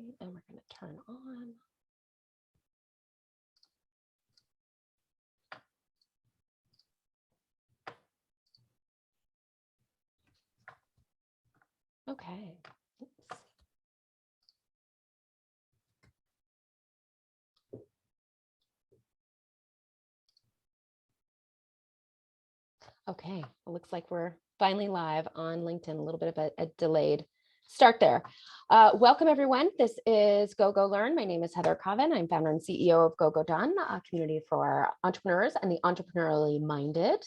and we're going to turn on. Okay. Oops. Okay, it looks like we're finally live on LinkedIn, a little bit of a delayed start there. Welcome everyone. This is GoGoLearn. My name is 𝗂𝗏𝗄. I'm founder and CEO of GoGoDone, a community for entrepreneurs and the entrepreneurially minded.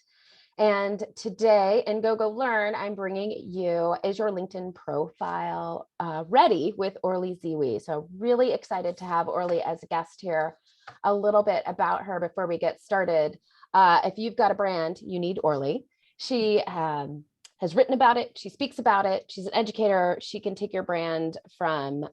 And today in GoGoLearn, I'm bringing you, is your LinkedIn profile ready with Orly Zeewy? So really excited to have Orly as a guest here. A little bit about her before we get started. If you've got a brand, you need Orly. She has written about it. She speaks about it. She's an educator. She can take your brand from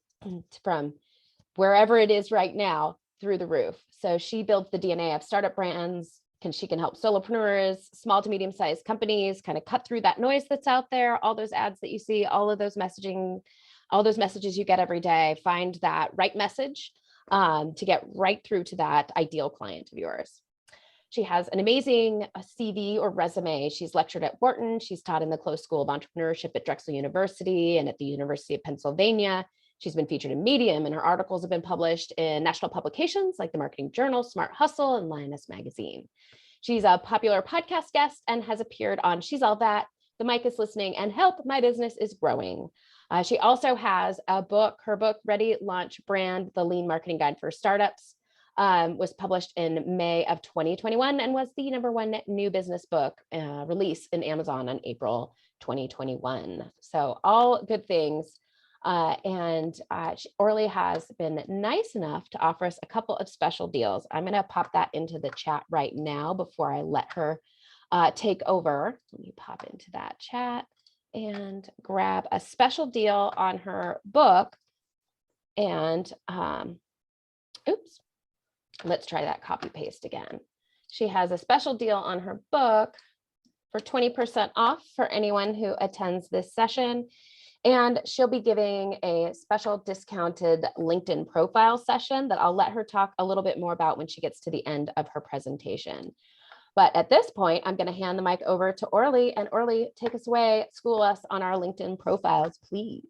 wherever it is right now through the roof. So she builds the DNA of startup brands. She can help solopreneurs, small to medium-sized companies kind of cut through that noise that's out there, all those ads that you see, all of those messaging, all those messages you get every day. Find that right message to get right through to that ideal client of yours. She has an amazing CV or resume. She's lectured at Wharton. She's taught in the Close School of Entrepreneurship at Drexel University and at the University of Pennsylvania. She's been featured in Medium, and her articles have been published in national publications like the Marketing Journal, Smart Hustle, and Lioness Magazine. She's a popular podcast guest and has appeared on She's All That, The Mic is Listening, and Help, My Business is Growing. She also has a book, her book, Ready, Launch, Brand, The Lean Marketing Guide for Startups, was published in May of 2021 and was the #1 new business book release in Amazon on April 2021. So all good things. Orly has been nice enough to offer us a couple of special deals. I'm going to pop that into the chat right now before I let her take over. Let me pop into that chat and grab a special deal on her book. And oops, let's try that copy paste again. She has a special deal on her book for 20% off for anyone who attends this session. And she'll be giving a special discounted LinkedIn profile session that I'll let her talk a little bit more about when she gets to the end of her presentation. But at this point, I'm going to hand the mic over to Orly. And Orly, take us away, school us on our LinkedIn profiles, please.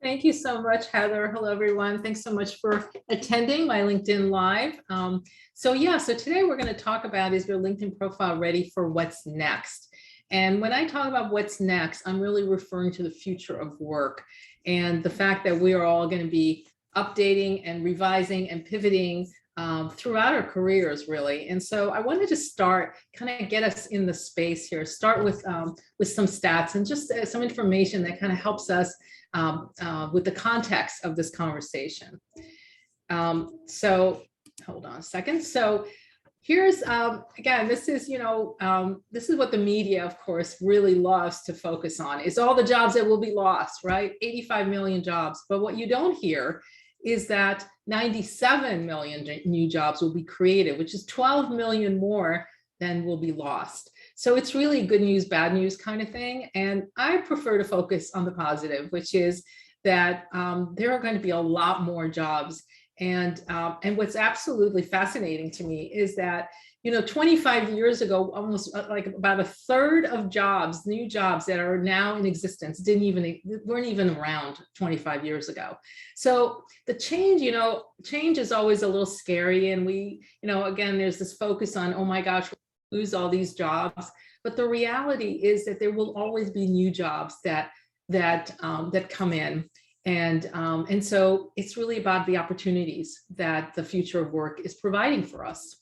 Thank you so much, Heather. Hello, everyone. Thanks so much for attending my LinkedIn Live. So today we're going to talk about, is your LinkedIn profile ready for what's next? And when I talk about what's next, I'm really referring to the future of work and the fact that we are all going to be updating and revising and pivoting throughout our careers, really. And so I wanted to start, kind of get us in the space here, start with some stats and just some information that kind of helps us with the context of this conversation. So hold on a second. So here's, again, this is, this is what the media, of course, really loves to focus on, is all the jobs that will be lost, right? 85 million jobs. But what you don't hear is that 97 million new jobs will be created, which is 12 million more than will be lost. So it's really good news, bad news kind of thing. And I prefer to focus on the positive, which is that there are going to be a lot more jobs. And what's absolutely fascinating to me is that, 25 years ago, almost like about a third of jobs, new jobs that are now in existence, weren't even around 25 years ago. So the change, change is always a little scary. And we, again, there's this focus on, oh my gosh, we'll lose all these jobs. But the reality is that there will always be new jobs that come in. And so it's really about the opportunities that the future of work is providing for us.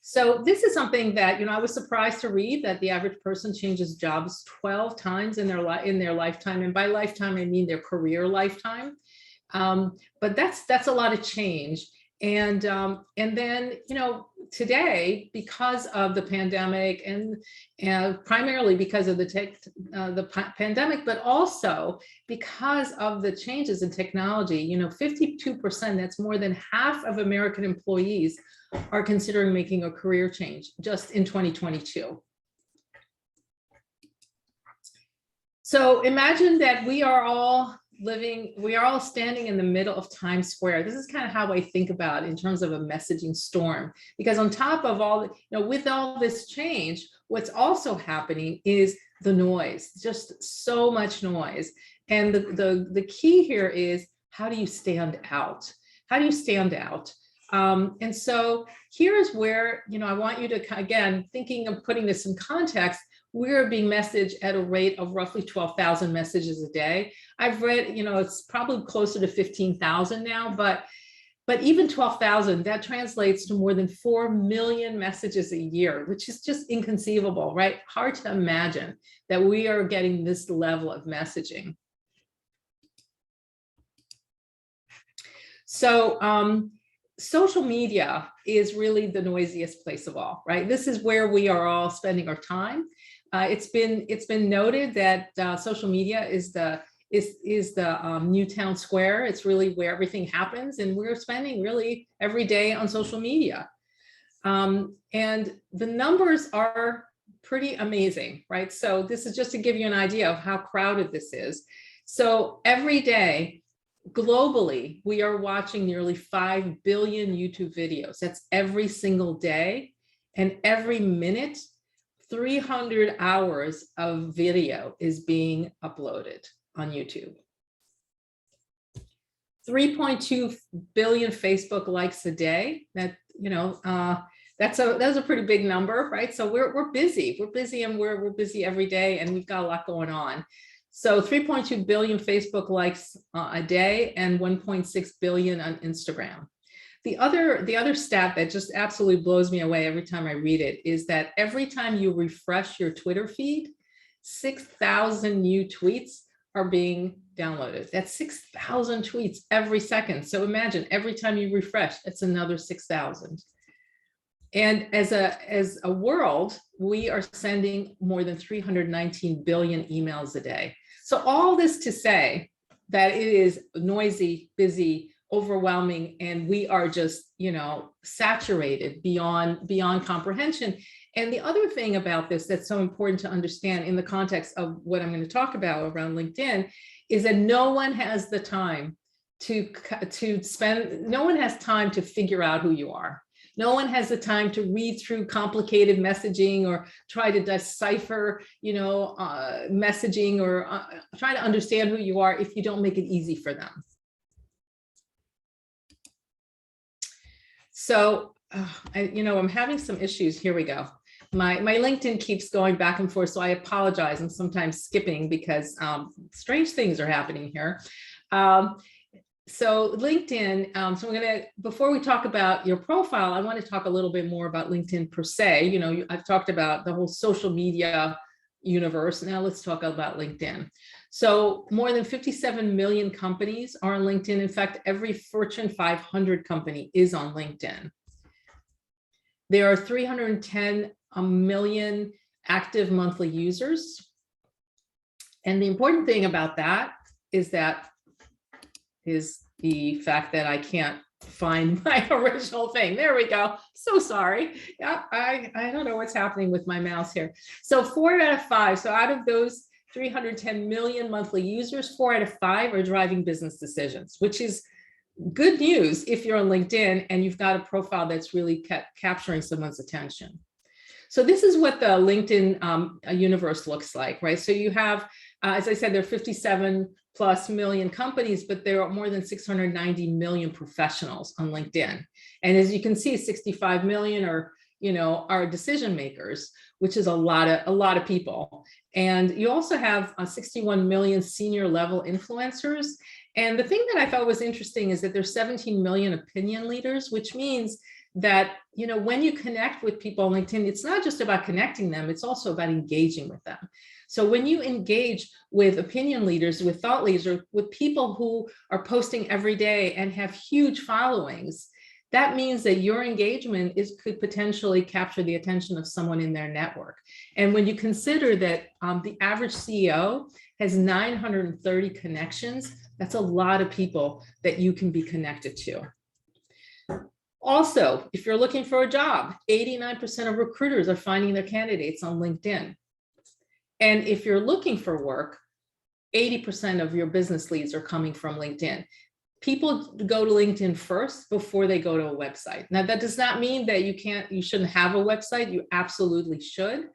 So this is something that, I was surprised to read that the average person changes jobs 12 times in their lifetime. And by lifetime, I mean their career lifetime. But that's a lot of change. And then, today, because of the pandemic and primarily because of the pandemic, but also because of the changes in technology, 52%, that's more than half of American employees are considering making a career change just in 2022. So imagine that we are all we are all standing in the middle of Times Square. This is kind of how I think about it in terms of a messaging storm, because on top of all, with all this change, what's also happening is the noise, just so much noise. And the key here is, how do you stand out? How do you stand out? And so here's where, I want you to, again, thinking of putting this in context, we're being messaged at a rate of roughly 12,000 messages a day. I've read, it's probably closer to 15,000 now, but even 12,000, that translates to more than 4 million messages a year, which is just inconceivable, right? Hard to imagine that we are getting this level of messaging. So social media is really the noisiest place of all, right? This is where we are all spending our time. It's been noted that social media is the new town square. It's really where everything happens, and we're spending really every day on social media. And the numbers are pretty amazing, right? So this is just to give you an idea of how crowded this is. So every day, globally, we are watching nearly 5 billion YouTube videos. That's every single day, and every minute, 300 hours of video is being uploaded on YouTube. 3.2 billion Facebook likes a day. That, that's a pretty big number, right? So we're busy. We're busy, and we're busy every day, and we've got a lot going on. So 3.2 billion Facebook likes a day, and 1.6 billion on Instagram. The other stat that just absolutely blows me away every time I read it is that every time you refresh your Twitter feed, 6,000 new tweets are being downloaded. That's 6,000 tweets every second. So imagine every time you refresh, it's another 6,000. And as a world, we are sending more than 319 billion emails a day. So all this to say that it is noisy, busy, overwhelming, and we are just, saturated beyond comprehension. And the other thing about this that's so important to understand in the context of what I'm going to talk about around LinkedIn is that no one has the time no one has time to figure out who you are. No one has the time to read through complicated messaging or try to decipher, messaging, or try to understand who you are if you don't make it easy for them. So, I'm having some issues. Here we go. My LinkedIn keeps going back and forth, so I apologize. I'm sometimes skipping because strange things are happening here. So LinkedIn, so before we talk about your profile, I want to talk a little bit more about LinkedIn per se. I've talked about the whole social media universe. Now let's talk about LinkedIn. So more than 57 million companies are on LinkedIn. In fact, every Fortune 500 company is on LinkedIn. There are 310 million active monthly users. And the important thing about that is the fact that I can't find my original thing. There we go. So sorry. Yeah, I don't know what's happening with my mouse here. So 4 out of 5. So out of those 310 million monthly users, 4 out of 5 are driving business decisions, which is good news if you're on LinkedIn and you've got a profile that's really capturing someone's attention. So this is what the LinkedIn universe looks like, right? So you have, as I said, there are 57+ million companies, but there are more than 690 million professionals on LinkedIn. And as you can see, 65 million are decision makers, which is a lot of people. And you also have 61 million senior level influencers. And the thing that I thought was interesting is that there's 17 million opinion leaders, which means that, when you connect with people on LinkedIn, it's not just about connecting them, it's also about engaging with them. So when you engage with opinion leaders, with thought leaders, or with people who are posting every day and have huge followings, that means that your engagement could potentially capture the attention of someone in their network. And when you consider that the average CEO has 930 connections, that's a lot of people that you can be connected to. Also, if you're looking for a job, 89% of recruiters are finding their candidates on LinkedIn. And if you're looking for work, 80% of your business leads are coming from LinkedIn. People go to LinkedIn first before they go to a website. Now, that does not mean that you shouldn't have a website. You absolutely should,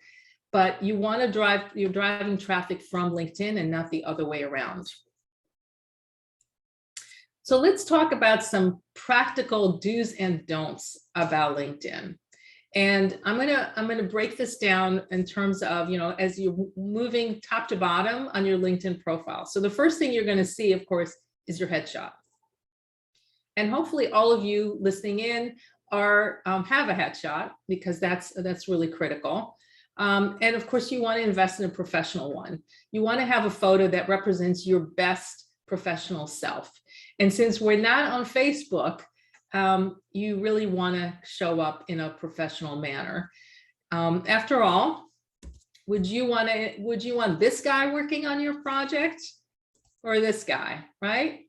but you want to you're driving traffic from LinkedIn and not the other way around. So let's talk about some practical do's and don'ts about LinkedIn. And I'm gonna break this down in terms of, as you're moving top to bottom on your LinkedIn profile. So the first thing you're gonna see, of course, is your headshot. And hopefully all of you listening in have a headshot, because that's really critical. And of course, you want to invest in a professional one. You want to have a photo that represents your best professional self. And since we're not on Facebook, you really want to show up in a professional manner. After all, would you want this guy working on your project or this guy, right?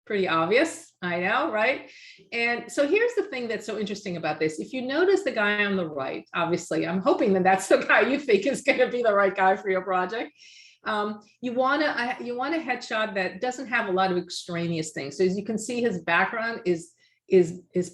Pretty obvious, I know, right? And so here's the thing that's so interesting about this. If you notice the guy on the right, obviously, I'm hoping that that's the guy you think is going to be the right guy for your project. You want a headshot that doesn't have a lot of extraneous things. So as you can see, his background is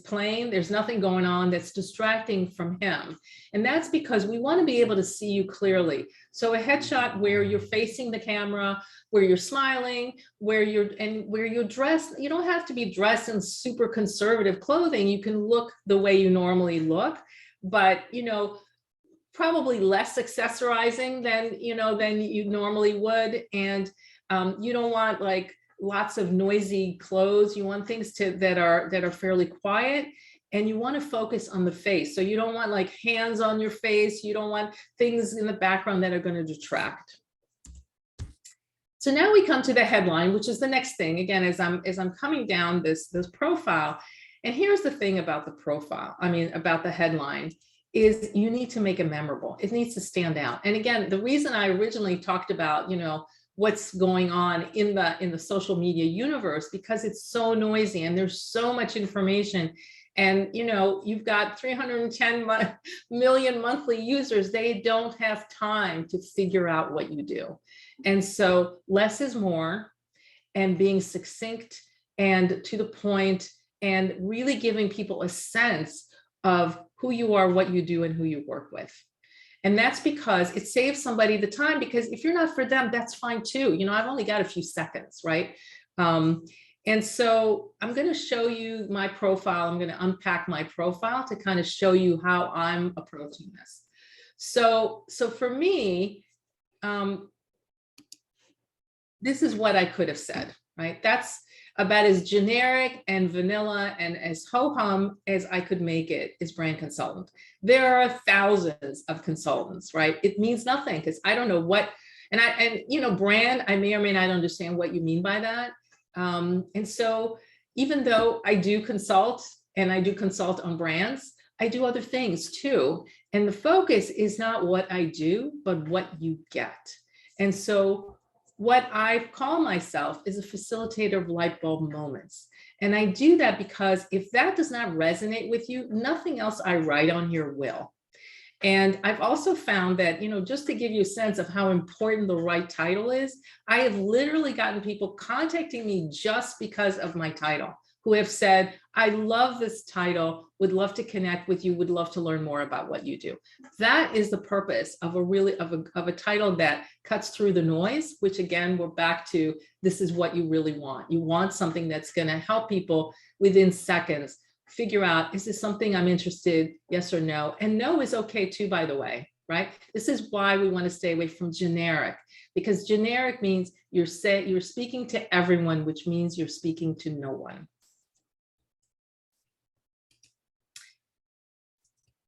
plain. There's nothing going on that's distracting from him. And that's because we want to be able to see you clearly. So a headshot where you're facing the camera, where you're smiling, where you're dressed. You don't have to be dressed in super conservative clothing. You can look the way you normally look, but probably less accessorizing than you normally would. And you don't want like lots of noisy clothes. You want things that are fairly quiet, and you want to focus on the face. So you don't want like hands on your face. You don't want things in the background that are going to detract. So now we come to the headline, which is the next thing. Again, as I'm coming down this profile, and here's the thing about the profile, about the headline, is you need to make it memorable. It needs to stand out. And again, the reason I originally talked about, what's going on in the social media universe, because it's so noisy and there's so much information. And you've got 310 million monthly users. They don't have time to figure out what you do. And so less is more, and being succinct and to the point, and really giving people a sense of who you are, what you do, and who you work with. And that's because it saves somebody the time, because if you're not for them, that's fine too. I've only got a few seconds, right? And so I'm going to show you my profile. I'm going to unpack my profile to kind of show you how I'm approaching this. So for me, this is what I could have said, right? That's about as generic and vanilla and as ho-hum as I could make it as brand consultant. There are thousands of consultants, right? It means nothing because I don't know what, and brand, I may or may not understand what you mean by that. And so even though I do consult, and I do consult on brands, I do other things too. And the focus is not what I do, but what you get. And so what I call myself is a facilitator of light bulb moments. And I do that because if that does not resonate with you, nothing else I write on here will. And I've also found that, just to give you a sense of how important the right title is, I have literally gotten people contacting me just because of my title, who have said, I love this title, would love to connect with you, would love to learn more about what you do. That is the purpose of a title that cuts through the noise, which again, we're back to, this is what you really want. You want something that's going to help people within seconds figure out, is this something I'm interested, yes or no? And no is okay too, by the way, right? This is why we want to stay away from generic, because generic means you're speaking to everyone, which means you're speaking to no one.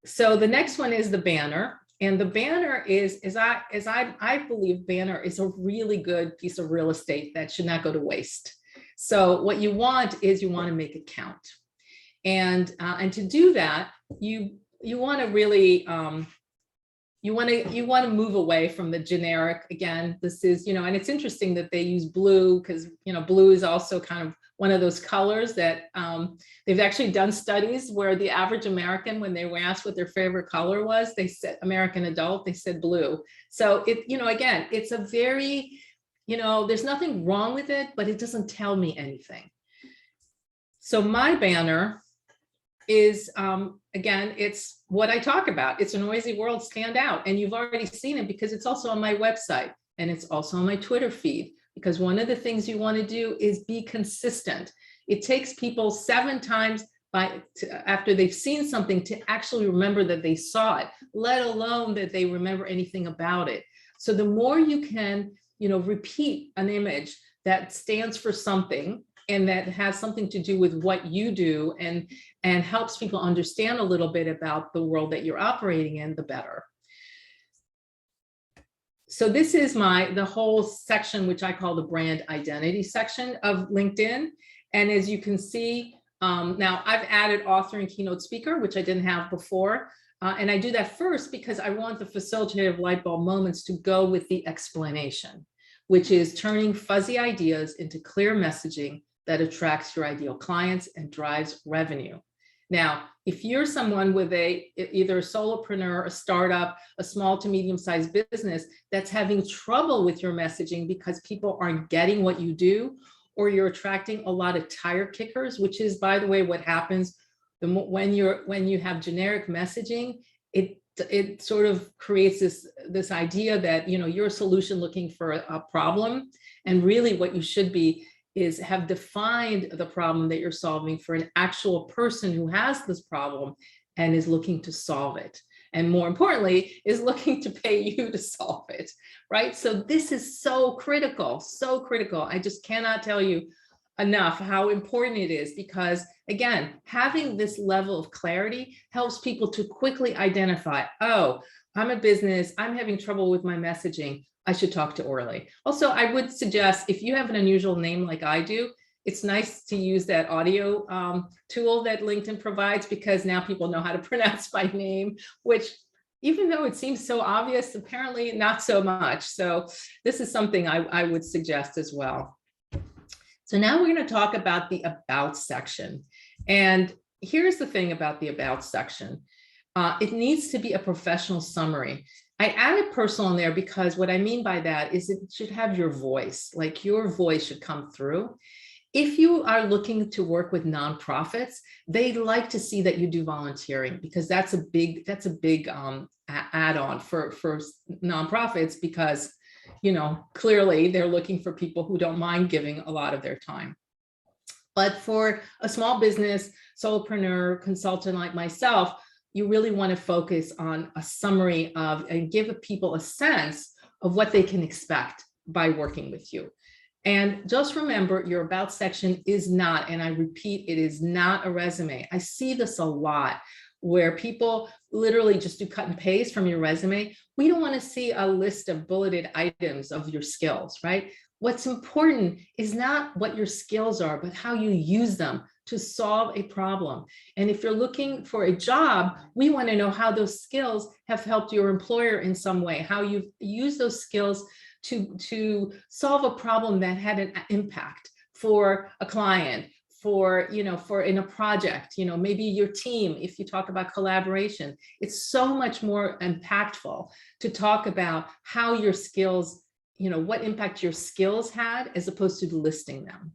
So the next one is the banner. And the banner is, I believe banner is a really good piece of real estate that should not go to waste. So what you want is, you want to make it count. And to do that, you want to really, you want to move away from the generic. Again, this is, and it's interesting that they use blue, because, blue is also kind of one of those colors that they've actually done studies where the average American, when they were asked what their favorite color was, they said, American adult, they said blue. So it, again, it's a very, there's nothing wrong with it, but it doesn't tell me anything. So my banner is, again, it's what I talk about. It's a noisy world, stand out. And you've already seen it because it's also on my website and it's also on my Twitter feed, because one of the things you want to do is be consistent. It takes people 7 times after they've seen something to actually remember that they saw it, let alone that they remember anything about it. So the more you can, repeat an image that stands for something and that has something to do with what you do and helps people understand a little bit about the world that you're operating in, the better. So this is the whole section, which I call the brand identity section of LinkedIn. And as you can see, now I've added author and keynote speaker, which I didn't have before. And I do that first because I want the facilitative light bulb moments to go with the explanation, which is turning fuzzy ideas into clear messaging that attracts your ideal clients and drives revenue. Now, if you're someone with either a solopreneur, a startup, a small to medium-sized business that's having trouble with your messaging because people aren't getting what you do, or you're attracting a lot of tire kickers, which is, by the way, what happens when you have generic messaging, it sort of creates this idea that you're a solution looking for a problem, and really what you should be is have defined the problem that you're solving for an actual person who has this problem and is looking to solve it. And more importantly, is looking to pay you to solve it, right? So this is so critical, so critical. I just cannot tell you enough how important it is, because again, having this level of clarity helps people to quickly identify, oh, I'm a business, I'm having trouble with my messaging, I should talk to Orly. Also, I would suggest if you have an unusual name like I do, it's nice to use that audio tool that LinkedIn provides, because now people know how to pronounce my name, which even though it seems so obvious, apparently not so much. So this is something I would suggest as well. So now we're going to talk about the About section. And here's the thing about the About section. It needs to be a professional summary. I added personal in there because what I mean by that is it should have your voice, like your voice should come through. If you are looking to work with nonprofits, they like to see that you do volunteering, because that's a big add-on for nonprofits, because clearly they're looking for people who don't mind giving a lot of their time. But for a small business, solopreneur, consultant like myself, you really want to focus on a summary of and give people a sense of what they can expect by working with you. And just remember, your About section is not, and I repeat, it is not a resume. I see this a lot where people literally just do cut and paste from your resume. We don't want to see a list of bulleted items of your skills, right? What's important is not what your skills are, but how you use them to solve a problem. And if you're looking for a job, we want to know how those skills have helped your employer in some way, how you've used those skills to solve a problem that had an impact for a client, for in a project, maybe your team. If you talk about collaboration, it's so much more impactful to talk about how your skills, what impact your skills had, as opposed to listing them.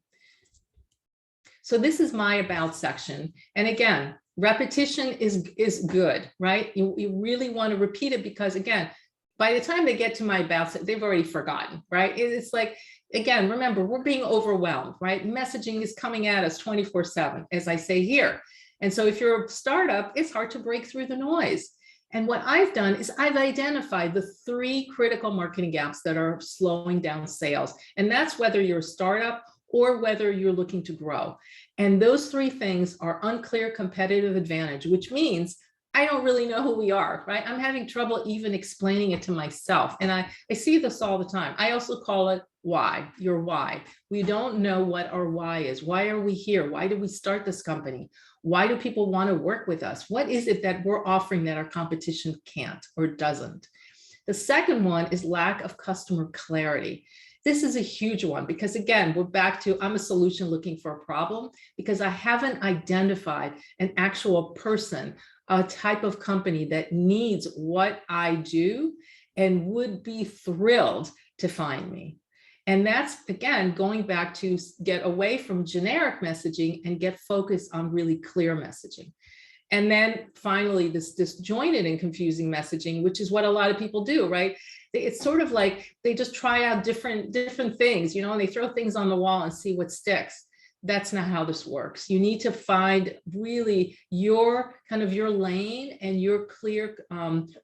So this is my About section. And again, repetition is good, right? You really want to repeat it, because again, by the time they get to my About, they've already forgotten, right? It's like, again, remember, we're being overwhelmed, right? Messaging is coming at us 24/7, as I say here. And so if you're a startup, it's hard to break through the noise. And what I've done is I've identified the 3 critical marketing gaps that are slowing down sales. And that's whether you're a startup or whether you're looking to grow. And those 3 things are unclear competitive advantage, which means I don't really know who we are, right? I'm having trouble even explaining it to myself. And I see this all the time. I also call it why, your why. We don't know what our why is. Why are we here? Why did we start this company? Why do people want to work with us? What is it that we're offering that our competition can't or doesn't? The second one is lack of customer clarity. This is a huge one, because again, we're back to, I'm a solution looking for a problem, because I haven't identified an actual person, a type of company that needs what I do and would be thrilled to find me. And that's, again, going back to get away from generic messaging and get focused on really clear messaging. And then finally, this disjointed and confusing messaging, which is what a lot of people do, right? It's sort of like they just try out different things, and they throw things on the wall and see what sticks. That's not how this works. You need to find really your lane and your clear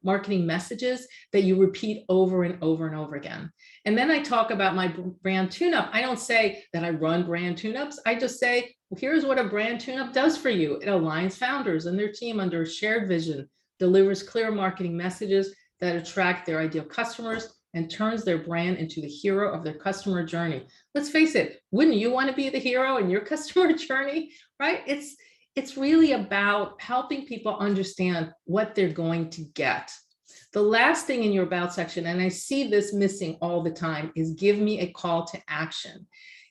marketing messages that you repeat over and over and over again. And then I talk about my brand tune-up. I don't say that I run brand tune-ups. I just say, well, here's what a brand tune-up does for you. It aligns founders and their team under a shared vision, delivers clear marketing messages that attract their ideal customers, and turns their brand into the hero of their customer journey. Let's face it, wouldn't you want to be the hero in your customer journey, right? It's really about helping people understand what they're going to get. The last thing in your about section, and I see this missing all the time, is give me a call to action.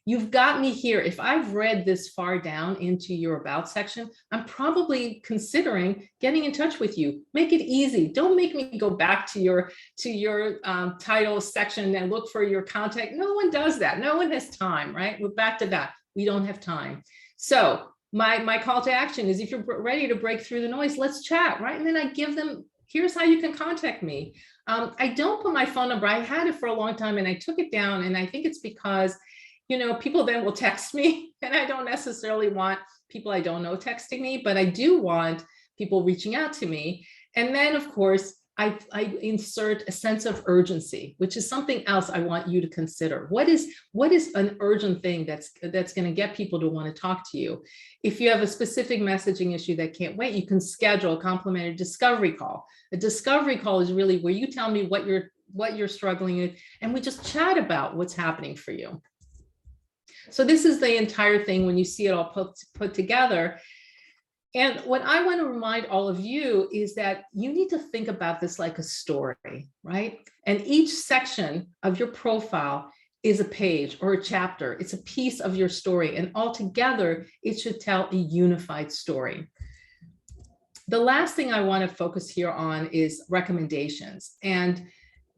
You've got me here. If I've read this far down into your about section, I'm probably considering getting in touch with you. Make it easy. Don't make me go back to your title section and look for your contact. No one does that. No one has time, right? We're back to that. We don't have time. So my call to action is, if you're ready to break through the noise, let's chat, right? And then I give them, here's how you can contact me. I don't put my phone number. I had it for a long time and I took it down, and I think it's because people then will text me, and I don't necessarily want people I don't know texting me, but I do want people reaching out to me. And then, of course, I insert a sense of urgency, which is something else I want you to consider. What is an urgent thing that's going to get people to want to talk to you? If you have a specific messaging issue that can't wait, you can schedule a complimentary discovery call. A discovery call is really where you tell me what you're struggling with, and we just chat about what's happening for you. So this is the entire thing when you see it all put together. And what I want to remind all of you is that you need to think about this like a story, right? And each section of your profile is a page or a chapter. It's a piece of your story, and altogether it should tell a unified story. The last thing I want to focus here on is recommendations. And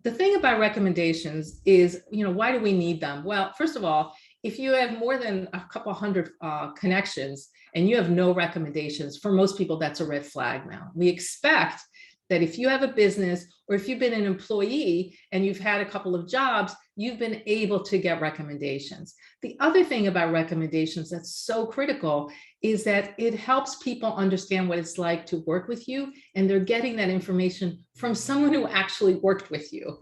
the thing about recommendations is, why do we need them? Well, first of all, if you have more than a couple hundred connections and you have no recommendations, for most people, that's a red flag now. We expect that if you have a business, or if you've been an employee and you've had a couple of jobs, you've been able to get recommendations. The other thing about recommendations that's so critical is that it helps people understand what it's like to work with you, and they're getting that information from someone who actually worked with you.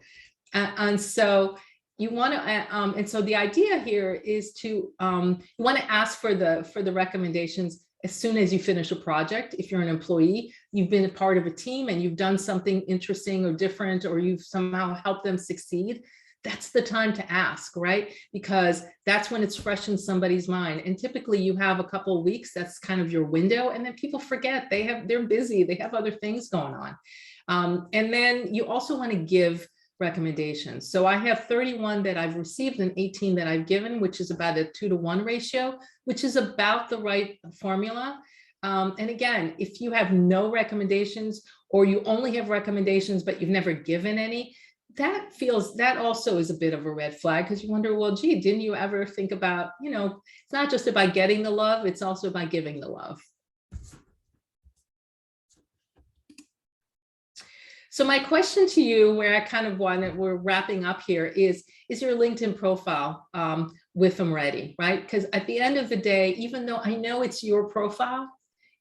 And so you want to, and so the idea here is to, you want to ask for the recommendations as soon as you finish a project. If you're an employee, you've been a part of a team and you've done something interesting or different, or you've somehow helped them succeed, that's the time to ask, right? Because that's when it's fresh in somebody's mind. And typically you have a couple of weeks, that's kind of your window, and then people forget, they're busy, they have other things going on. And then you also want to give recommendations. So I have 31 that I've received and 18 that I've given, which is about a 2-to-1 ratio, which is about the right formula. And again, if you have no recommendations, or you only have recommendations, but you've never given any, that also is a bit of a red flag, because you wonder, well, gee, didn't you ever think about, it's not just about getting the love, it's also about giving the love. So my question to you, where I kind of we're wrapping up here, is your LinkedIn profile with them ready, right? Because at the end of the day, even though I know it's your profile,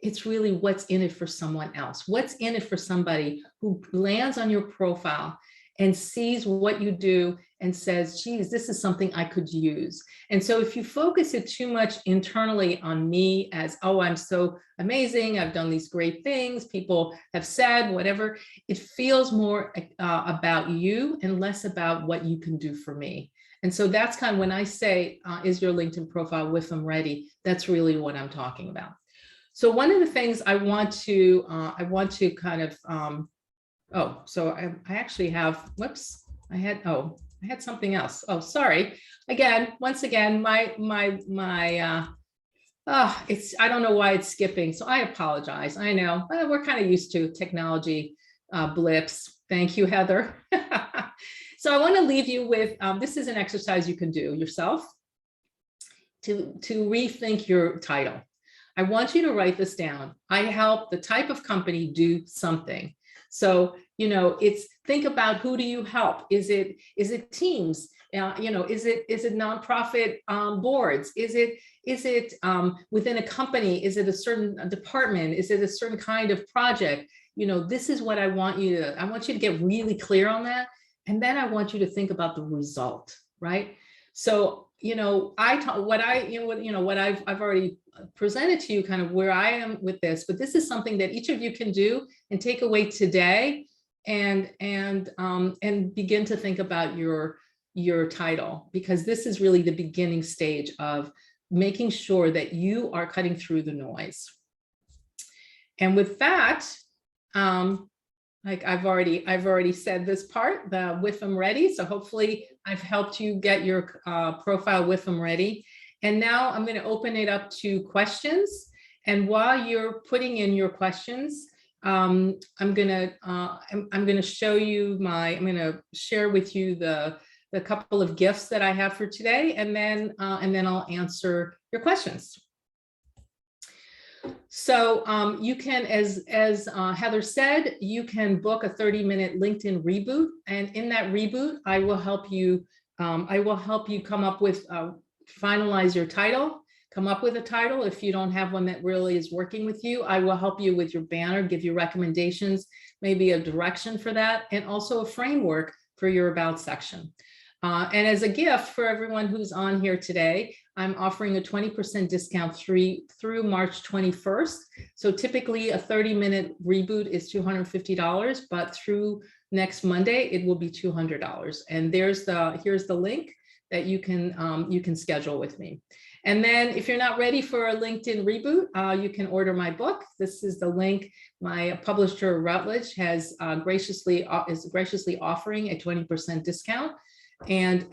it's really what's in it for someone else. What's in it for somebody who lands on your profile and sees what you do and says, geez, this is something I could use. And so if you focus it too much internally on me as, oh, I'm so amazing, I've done these great things, people have said, whatever, it feels more about you and less about what you can do for me. And so that's kind of when I say, is your LinkedIn profile with them ready? That's really what I'm talking about. So one of the things I want to kind of, so I actually have, whoops, I had something else. Oh, sorry. Once again, I don't know why it's skipping. So I apologize. I know we're kind of used to technology blips. Thank you, Heather. So I want to leave you with, this is an exercise you can do yourself to rethink your title. I want you to write this down. I help the type of company do something. So, it's think about who do you help? Is it teams? Is it nonprofit boards? Is it within a company? Is it a certain department? Is it a certain kind of project? This is what I want you to get really clear on that. And then I want you to think about the result, right? So, I've already presented to you kind of where I am with this, but this is something that each of you can do and take away today and begin to think about your title, because this is really the beginning stage of making sure that you are cutting through the noise. And with that, like I've already said this part, the 𝗂𝗶 ready. So hopefully I've helped you get your profile 𝗂𝗶 ready. And now I'm going to open it up to questions. And while you're putting in your questions, I'm going to share with you the couple of gifts that I have for today, and then I'll answer your questions. So you can, as Heather said, you can book a 30-minute LinkedIn reboot, and in that reboot, I will help you come up with finalize your title, come up with a title. If you don't have one that really is working with you, I will help you with your banner, give you recommendations, maybe a direction for that, and also a framework for your about section. And as a gift for everyone who's on here today, I'm offering a 20% discount through March 21st. So typically a 30-minute reboot is $250, but through next Monday, it will be $200. And here's the link that you can schedule with me. And then if you're not ready for a LinkedIn reboot, you can order my book. This is the link. My publisher Routledge is graciously offering a 20% discount. And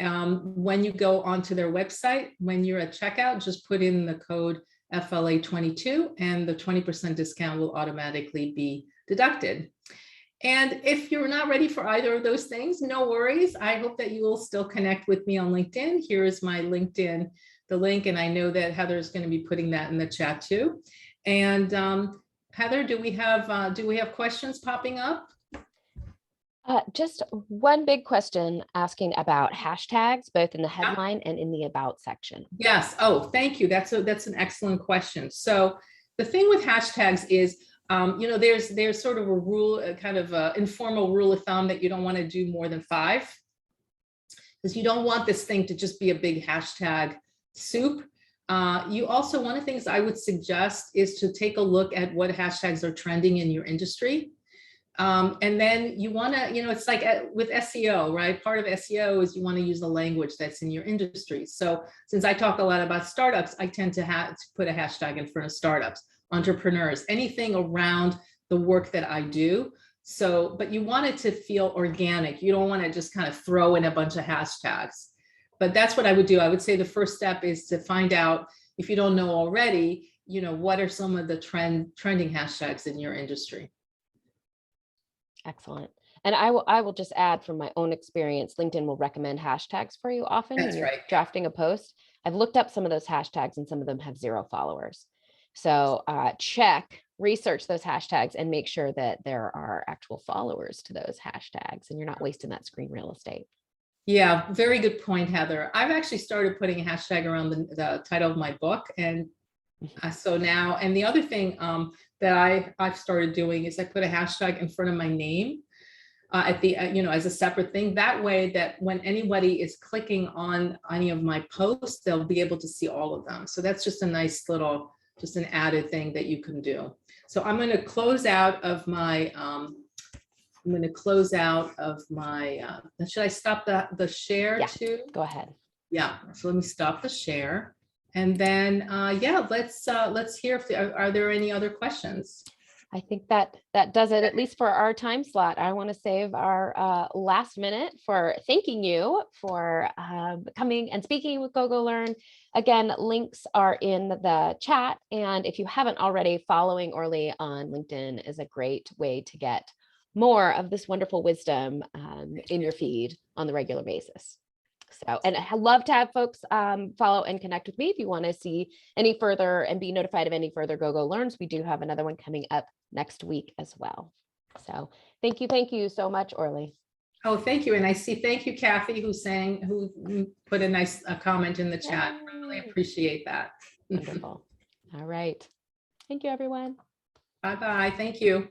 when you go onto their website, when you're at checkout, just put in the code FLA22 and the 20% discount will automatically be deducted. And if you're not ready for either of those things, no worries. I hope that you will still connect with me on LinkedIn. Here is my LinkedIn, the link, and I know that Heather is going to be putting that in the chat too. And Heather, do we have questions popping up? Just one big question asking about hashtags, both in the headline and in the about section. Yes. Oh, thank you. That's an excellent question. So the thing with hashtags is, there's sort of a rule, a kind of a informal rule of thumb that you don't want to do more than 5, because you don't want this thing to just be a big hashtag soup. You also, one of the things I would suggest is to take a look at what hashtags are trending in your industry. And then you want to, it's like with SEO, right? Part of SEO is you want to use the language that's in your industry. So since I talk a lot about startups, I tend to put a hashtag in front of startups, entrepreneurs, anything around the work that I do. So, but you want it to feel organic. You don't want to just kind of throw in a bunch of hashtags. But that's what I would do. I would say the first step is to find out, if you don't know already, what are some of the trending hashtags in your industry. Excellent. And I will just add, from my own experience, LinkedIn will recommend hashtags for you often when you're drafting a post. I've looked up some of those hashtags and some of them have 0 followers. So research those hashtags and make sure that there are actual followers to those hashtags and you're not wasting that screen real estate. Yeah, very good point, Heather. I've actually started putting a hashtag around the title of my book. And so now, and the other thing that I've started doing is I put a hashtag in front of my name at the, as a separate thing. That way that when anybody is clicking on any of my posts, they'll be able to see all of them. So that's just a nice little, just an added thing that you can do. So I'm going to close out of my, should I stop the share too? Go ahead. Yeah, so let me stop the share. And then, let's hear if are there any other questions? I think that does it, at least for our time slot. I want to save our last minute for thanking you for coming and speaking with GoGoLearn. Again, links are in the chat. And if you haven't already, following Orly on LinkedIn is a great way to get more of this wonderful wisdom in your feed on the regular basis. So, and I love to have folks follow and connect with me if you want to see any further and be notified of any further GoGoLearns. We do have another one coming up next week as well. So thank you so much, Orly. Oh, thank you. And I see, thank you, Kathy, who put a nice comment in the chat. Really appreciate that. Wonderful. All right. Thank you, everyone. Bye-bye. Thank you.